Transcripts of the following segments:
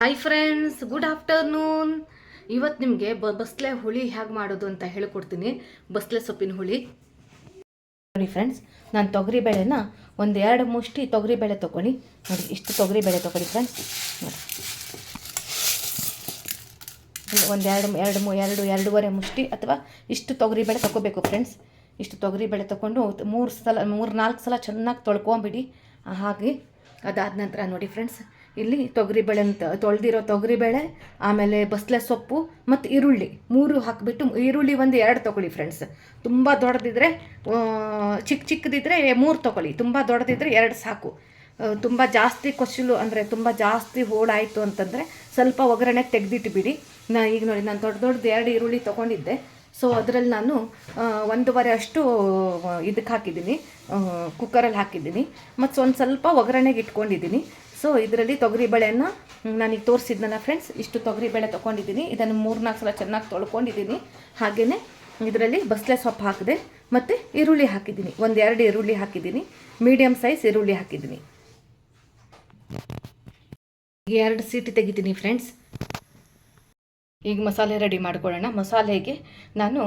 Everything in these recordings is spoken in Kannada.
Hi friends, good afternoon. ಇವತ್ತು ನಿಮಗೆ ಬಸ್ಲೆ ಹುಳಿ ಹೇಗೆ ಮಾಡೋದು ಅಂತ ಹೇಳ್ಕೊಡ್ತೀನಿ. ಬಸ್ಲೆ ಸೊಪ್ಪಿನ ಹುಳಿ ನೋಡಿ ಫ್ರೆಂಡ್ಸ್. ನಾನು ತೊಗರಿಬೇಳೆನ ಒಂದು 2 ಮುಷ್ಟಿ ತೊಗರಿಬೇಳೆ ತೊಗೊಳ್ಳಿ. ನೋಡಿ, ಇಷ್ಟು ತೊಗರಿಬೇಳೆ ತೊಗೊಳ್ಳಿ ಫ್ರೆಂಡ್ಸ್. ನೋಡಿ, ಒಂದು ಎರಡೂವರೆ ಮುಷ್ಟಿ ಅಥವಾ ಇಷ್ಟು ತೊಗರಿಬೇಳೆ ತೊಗೋಬೇಕು ಫ್ರೆಂಡ್ಸ್. ಇಷ್ಟು ತೊಗರಿಬೇಳೆ ತೊಗೊಂಡು 3-4 ಸಲ ಚೆನ್ನಾಗಿ ತೊಳ್ಕೊಂಬಿಡಿ. ಹಾಗೆ ಅದಾದ ನಂತರ ನೋಡಿ ಫ್ರೆಂಡ್ಸ್, ಇಲ್ಲಿ ತೊಗರಿಬೇಳೆ ಅಂತ ತೊಳೆದಿರೋ ತೊಗರಿಬೇಳೆ, ಆಮೇಲೆ ಬಸ್ಲೆ ಸೊಪ್ಪು ಮತ್ತು ಈರುಳ್ಳಿ 3 ಹಾಕಿಬಿಟ್ಟು, ಈರುಳ್ಳಿ ಒಂದು 2 ತೊಗೊಳ್ಳಿ ಫ್ರೆಂಡ್ಸ್. ತುಂಬ ದೊಡ್ಡದಿದ್ದರೆ ಚಿಕ್ಕದಿದ್ದರೆ 3 ತೊಗೊಳ್ಳಿ, ತುಂಬ ದೊಡ್ಡದಿದ್ದರೆ 2 ಸಾಕು. ತುಂಬ ಜಾಸ್ತಿ ಕೊಚ್ಚಲು ಅಂದರೆ ತುಂಬ ಜಾಸ್ತಿ ಹೋಳಾಯಿತು ಅಂತಂದರೆ ಸ್ವಲ್ಪ ಒಗ್ಗರಣೆ ತೆಗೆದಿಟ್ಟುಬಿಡಿ. ಈಗ ನೋಡಿ, ನಾನು ದೊಡ್ಡದು 2 ಈರುಳ್ಳಿ ತೊಗೊಂಡಿದ್ದೆ. ಸೊ ಅದರಲ್ಲಿ ನಾನು 1.5 ಅಷ್ಟು ಇದಕ್ಕೆ ಹಾಕಿದ್ದೀನಿ, ಕುಕ್ಕರಲ್ಲಿ ಹಾಕಿದ್ದೀನಿ. ಮತ್ತು ಸ್ವಲ್ಪ ಒಗ್ಗರಣೆಗೆ ಇಟ್ಕೊಂಡಿದ್ದೀನಿ. ಸೊ ಇದರಲ್ಲಿ ತೊಗರಿಬೇಳೆಯನ್ನು ನಾನೀಗ ತೋರಿಸಿದ್ನಲ್ಲ ಫ್ರೆಂಡ್ಸ್, ಇಷ್ಟು ತೊಗರಿಬೇಳೆ ತೊಗೊಂಡಿದ್ದೀನಿ. ಇದನ್ನು 3-4 ಸಲ ಚೆನ್ನಾಗಿ ತೊಳ್ಕೊಂಡಿದ್ದೀನಿ. ಹಾಗೆಯೇ ಇದರಲ್ಲಿ ಬಸ್ಲೆ ಸೊಪ್ಪು ಹಾಕಿದೆ ಮತ್ತು ಈರುಳ್ಳಿ ಹಾಕಿದ್ದೀನಿ. 1-2 ಈರುಳ್ಳಿ ಹಾಕಿದ್ದೀನಿ, ಮೀಡಿಯಮ್ ಸೈಜ್ ಈರುಳ್ಳಿ ಹಾಕಿದ್ದೀನಿ. 2 ಸೀಟಿ ತೆಗಿತೀನಿ ಫ್ರೆಂಡ್ಸ್. ಈಗ ಮಸಾಲೆ ರೆಡಿ ಮಾಡ್ಕೊಳ್ಳೋಣ. ಮಸಾಲೆಗೆ ನಾನು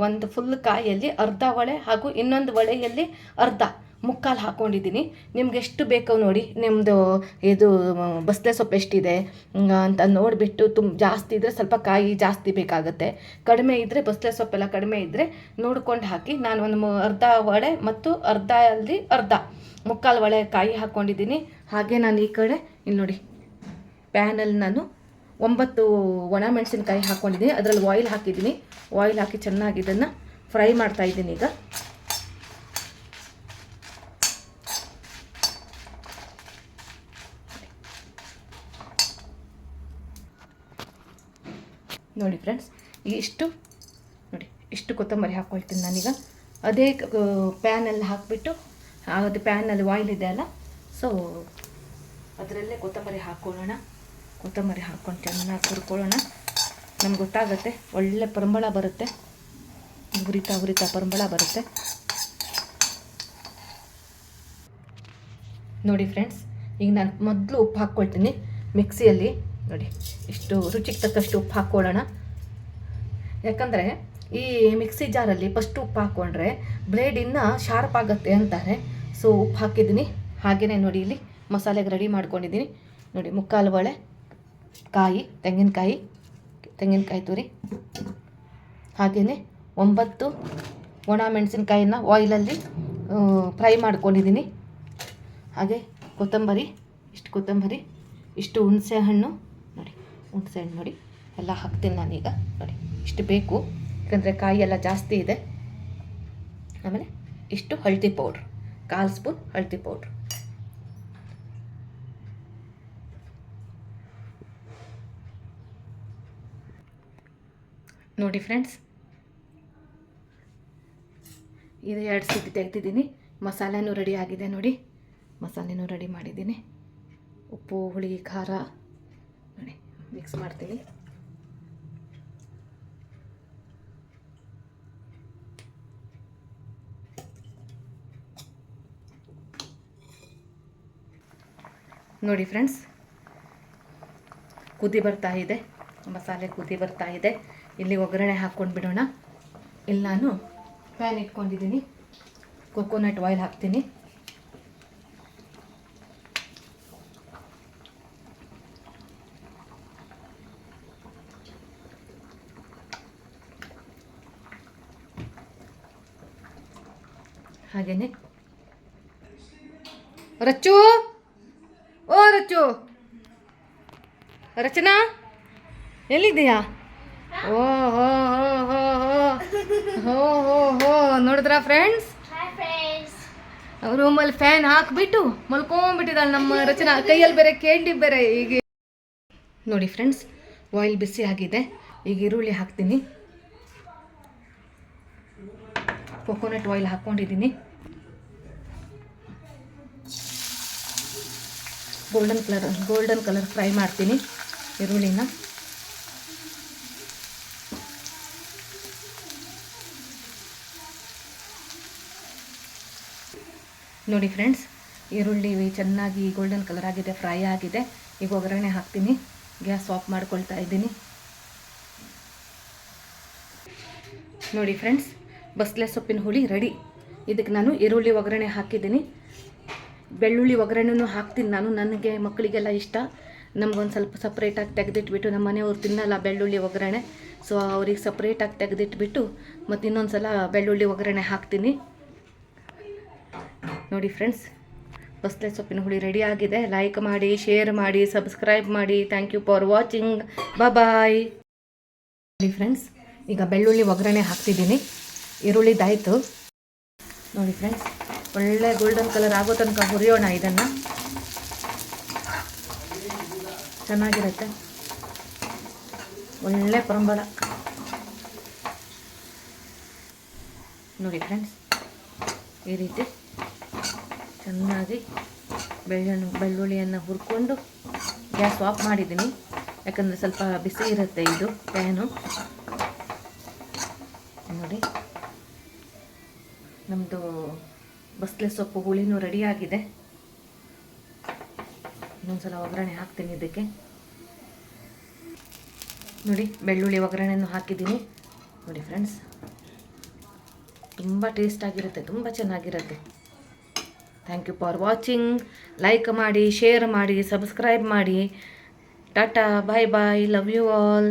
ಒಂದು ಫುಲ್ ಕಾಯಲ್ಲಿ ಅರ್ಧ ಒಳೆ ಹಾಗೂ ಇನ್ನೊಂದು ಒಳೆಯಲ್ಲಿ ಮುಕ್ಕಾಲು ಹಾಕ್ಕೊಂಡಿದ್ದೀನಿ. ನಿಮ್ಗೆ ಎಷ್ಟು ಬೇಕೋ ನೋಡಿ, ನಿಮ್ಮದು ಇದು ಬಸ್ಲೆ ಸೊಪ್ಪು ಎಷ್ಟಿದೆ ಅಂತ ನೋಡಿಬಿಟ್ಟು ಜಾಸ್ತಿ ಇದ್ದರೆ ಸ್ವಲ್ಪ ಕಾಯಿ ಜಾಸ್ತಿ ಬೇಕಾಗುತ್ತೆ, ಕಡಿಮೆ ಇದ್ದರೆ ಬಸ್ಲೆ ಸೊಪ್ಪೆಲ್ಲ ಕಡಿಮೆ ಇದ್ದರೆ ನೋಡ್ಕೊಂಡು ಹಾಕಿ. ನಾನು ಒಂದು ಅರ್ಧ ಒಳೆ ಮತ್ತು ಮುಕ್ಕಾಲು ಒಳೆ ಕಾಯಿ ಹಾಕ್ಕೊಂಡಿದ್ದೀನಿ. ಹಾಗೆ ನಾನು ಈ ಕಡೆ ಇಲ್ಲಿ ನೋಡಿ, ಪ್ಯಾನಲ್ಲಿ ನಾನು 9 ಒಣ ಮೆಣಸಿನ್ಕಾಯಿ ಹಾಕ್ಕೊಂಡಿದ್ದೀನಿ. ಅದರಲ್ಲಿ ಆಯಿಲ್ ಹಾಕಿದ್ದೀನಿ. ಆಯಿಲ್ ಹಾಕಿ ಚೆನ್ನಾಗಿ ಇದನ್ನು ಫ್ರೈ ಮಾಡ್ತಾಯಿದ್ದೀನಿ. ಈಗ ನೋಡಿ ಫ್ರೆಂಡ್ಸ್, ಇಷ್ಟು ಕೊತ್ತಂಬರಿ ಹಾಕ್ಕೊಳ್ತೀನಿ ನಾನೀಗ. ಅದೇ ಪ್ಯಾನಲ್ಲಿ ಹಾಕಿಬಿಟ್ಟು, ಅದು ಪ್ಯಾನಲ್ಲಿ ಆಯಿಲ್ ಇದೆ ಅಲ್ಲ, ಸೊ ಅದರಲ್ಲೇ ಕೊತ್ತಂಬರಿ ಹಾಕ್ಕೊಳ್ಳೋಣ. ಕೊತ್ತಂಬರಿ ಹಾಕ್ಕೊಂಡು ಚೆನ್ನಾಗಿ ಹುರ್ಕೊಳ್ಳೋಣ. ನಮ್ಗೆ ಗೊತ್ತಾಗುತ್ತೆ, ಒಳ್ಳೆ ಪರಿಮಳ ಬರುತ್ತೆ, ಉರಿತಾ ಪರಿಮಳ ಬರುತ್ತೆ. ನೋಡಿ ಫ್ರೆಂಡ್ಸ್, ಈಗ ನಾನು ಮೊದಲು ಉಪ್ಪು ಹಾಕ್ಕೊಳ್ತೀನಿ ಮಿಕ್ಸಿಯಲ್ಲಿ. ನೋಡಿ, ಇಷ್ಟು ರುಚಿಗೆ ತಕ್ಕಷ್ಟು ಉಪ್ಪು ಹಾಕ್ಕೊಳ್ಳೋಣ. ಯಾಕಂದರೆ ಈ ಮಿಕ್ಸಿ ಜಾರಲ್ಲಿ ಫಸ್ಟ್ ಉಪ್ಪು ಹಾಕ್ಕೊಂಡ್ರೆ ಬ್ಲೇಡ್ ಇನ್ನೂ ಶಾರ್ಪ್ ಆಗುತ್ತೆ ಅಂತಾರೆ. ಸೊ ಉಪ್ಪು ಹಾಕಿದ್ದೀನಿ. ಹಾಗೆಯೇ ನೋಡಿ, ಇಲ್ಲಿ ಮಸಾಲೆಗೆ ರೆಡಿ ಮಾಡ್ಕೊಂಡಿದ್ದೀನಿ. ನೋಡಿ, ಮುಕ್ಕಾಲು ಒಳೆ ಕಾಯಿ, ತೆಂಗಿನಕಾಯಿ ತುರಿ, ಹಾಗೆಯೇ 9 ಒಣ ಮೆಣಸಿನ್ಕಾಯಿನ ಆಯಿಲಲ್ಲಿ ಫ್ರೈ ಮಾಡ್ಕೊಂಡಿದ್ದೀನಿ. ಹಾಗೆ ಕೊತ್ತಂಬರಿ, ಇಷ್ಟು ಹುಣಸೆ ಹಣ್ಣು ನೋಡಿ ಎಲ್ಲ ಹಾಕ್ತೀನಿ ನಾನೀಗ. ನೋಡಿ, ಇಷ್ಟು ಬೇಕು, ಯಾಕಂದರೆ ಕಾಯಿ ಎಲ್ಲ ಜಾಸ್ತಿ ಇದೆ. ಆಮೇಲೆ ಇಷ್ಟು ಹಳದಿ ಪೌಡ್ರ್, 1/4 ಸ್ಪೂನ್ ಹಳದಿ ಪೌಡ್ರ್. ನೋಡಿ ಫ್ರೆಂಡ್ಸ್, ಇದು 2 ಸೀಟಿ ತೆಗೆದಿದ್ದೀನಿ. ಮಸಾಲೆನೂ ರೆಡಿ ಆಗಿದೆ ನೋಡಿ, ಮಸಾಲೆನೂ ರೆಡಿ ಮಾಡಿದ್ದೀನಿ. ಉಪ್ಪು, ಹುಳಿ, ಖಾರ ನೋಡಿ ಮಿಕ್ಸ್ ಮಾಡ್ತೀನಿ. ನೋಡಿ ಫ್ರೆಂಡ್ಸ್, ಮಸಾಲೆ ಕುದಿ ಬರ್ತಾ ಇದೆ. ಇಲ್ಲಿ ಒಗ್ಗರಣೆ ಹಾಕ್ಕೊಂಡು ಬಿಡೋಣ. ಇಲ್ಲಿ ನಾನು ಪ್ಯಾನ್ ಇಟ್ಕೊಂಡಿದ್ದೀನಿ, ಕೊಕೊನಟ್ ಆಯಿಲ್ ಹಾಕ್ತೀನಿ. ಹಾಗೆಯೇ ರಚನಾ ಎಲ್ಲಿದ್ದೀಯಾ? ನೋಡಿದ್ರಾ ಫ್ರೆಂಡ್ಸ್, ರೂಮಲ್ಲಿ ಫ್ಯಾನ್ ಹಾಕಿಬಿಟ್ಟು ಮಲ್ಕೊಂಡ್ಬಿಟ್ಟಿದ್ದಾಳೆ ನಮ್ಮ ರಚನಾ. ಕೈಯಲ್ಲಿ ಬೇರೆ ಕೇಂಡಿ ಬೇರೆ. ಈಗ ನೋಡಿ ಫ್ರೆಂಡ್ಸ್, ಆಯಿಲ್ ಬಿಸಿ ಆಗಿದೆ. ಈಗ ಈರುಳ್ಳಿ ಹಾಕ್ತೀನಿ. ಕೊಕೊನಟ್ ಆಯಿಲ್ ಹಾಕ್ಕೊಂಡಿದ್ದೀನಿ. ಗೋಲ್ಡನ್ ಕಲರ್ ಫ್ರೈ ಮಾಡ್ತೀನಿ ಈರುಳ್ಳಿನ. ನೋಡಿ ಫ್ರೆಂಡ್ಸ್, ಈರುಳ್ಳಿ ಚೆನ್ನಾಗಿ ಗೋಲ್ಡನ್ ಕಲರ್ ಆಗಿದೆ, ಫ್ರೈ ಆಗಿದೆ. ಈಗ ಒಗ್ಗರಣೆ ಹಾಕ್ತೀನಿ. ಗ್ಯಾಸ್ ಆಫ್ ಮಾಡ್ಕೊಳ್ತಾ ಇದ್ದೀನಿ. ನೋಡಿ ಫ್ರೆಂಡ್ಸ್, ಬಸಳೆ ಸೊಪ್ಪಿನ ಹುಳಿ ರೆಡಿ. ಇದಕ್ಕೆ ನಾನು ಈರುಳ್ಳಿ ಒಗ್ಗರಣೆ ಹಾಕಿದ್ದೀನಿ, ಬೆಳ್ಳುಳ್ಳಿ ಒಗ್ಗರಣೆನೂ ಹಾಕ್ತೀನಿ ನಾನು. ನನಗೆ ಮಕ್ಕಳಿಗೆಲ್ಲ ಇಷ್ಟ. ನಮಗೊಂದು ಸ್ವಲ್ಪ ಸಪ್ರೇಟಾಗಿ ತೆಗೆದಿಟ್ಬಿಟ್ಟು, ನಮ್ಮ ಮನೆಯವ್ರು ತಿನ್ನಲ್ಲ ಬೆಳ್ಳುಳ್ಳಿ ಒಗ್ಗರಣೆ, ಸೊ ಅವ್ರಿಗೆ ಸಪ್ರೇಟಾಗಿ ತೆಗೆದಿಟ್ಬಿಟ್ಟು ಮತ್ತು ಇನ್ನೊಂದು ಸಲ ಬೆಳ್ಳುಳ್ಳಿ ಒಗ್ಗರಣೆ ಹಾಕ್ತೀನಿ. ನೋಡಿ ಫ್ರೆಂಡ್ಸ್, ಬಸಳೆ ಸೊಪ್ಪಿನ ಹುಳಿ ರೆಡಿ ಆಗಿದೆ. ಲೈಕ್ ಮಾಡಿ, ಶೇರ್ ಮಾಡಿ, ಸಬ್ಸ್ಕ್ರೈಬ್ ಮಾಡಿ. Thank you for watching. Bye. ನೋಡಿ ಫ್ರೆಂಡ್ಸ್, ಈಗ ಬೆಳ್ಳುಳ್ಳಿ ಒಗ್ಗರಣೆ ಹಾಕ್ತಿದ್ದೀನಿ. ಈರುಳ್ಳಿದಾಯಿತು. ನೋಡಿ ಫ್ರೆಂಡ್ಸ್, ಒಳ್ಳೆ ಗೋಲ್ಡನ್ ಕಲರ್ ಆಗೋ ತನಕ ಹುರಿಯೋಣ. ಇದನ್ನು ಚೆನ್ನಾಗಿರುತ್ತೆ, ಒಳ್ಳೆ ಪರಂಬಳ. ನೋಡಿ ಫ್ರೆಂಡ್ಸ್, ಈ ರೀತಿ ಚೆನ್ನಾಗಿ ಬೆಳ್ಳುಳ್ಳಿಯನ್ನು ಹುರ್ಕೊಂಡು ಗ್ಯಾಸ್ ಆಫ್ ಮಾಡಿದ್ದೀನಿ, ಯಾಕಂದರೆ ಸ್ವಲ್ಪ ಬಿಸಿ ಇರುತ್ತೆ ಇದು ಪ್ಯಾನು. ನೋಡಿ, ನಮ್ಮದು ಬಸಳೆ ಸೊಪ್ಪು ಹುಳಿನೂ ರೆಡಿಯಾಗಿದೆ. ಇನ್ನೊಂದ್ಸಲ ಒಗ್ಗರಣೆ ಹಾಕ್ತೀನಿ ಇದಕ್ಕೆ. ನೋಡಿ, ಬೆಳ್ಳುಳ್ಳಿ ಒಗ್ಗರಣೆಯನ್ನು ಹಾಕಿದ್ದೀನಿ. ನೋಡಿ ಫ್ರೆಂಡ್ಸ್, ತುಂಬ ಟೇಸ್ಟಾಗಿರುತ್ತೆ, ತುಂಬ ಚೆನ್ನಾಗಿರುತ್ತೆ. Thank you for watching. Like ಮಾಡಿ, ಶೇರ್ ಮಾಡಿ, ಸಬ್ಸ್ಕ್ರೈಬ್ ಮಾಡಿ. ಟಾಟಾ, bye bye, love you all.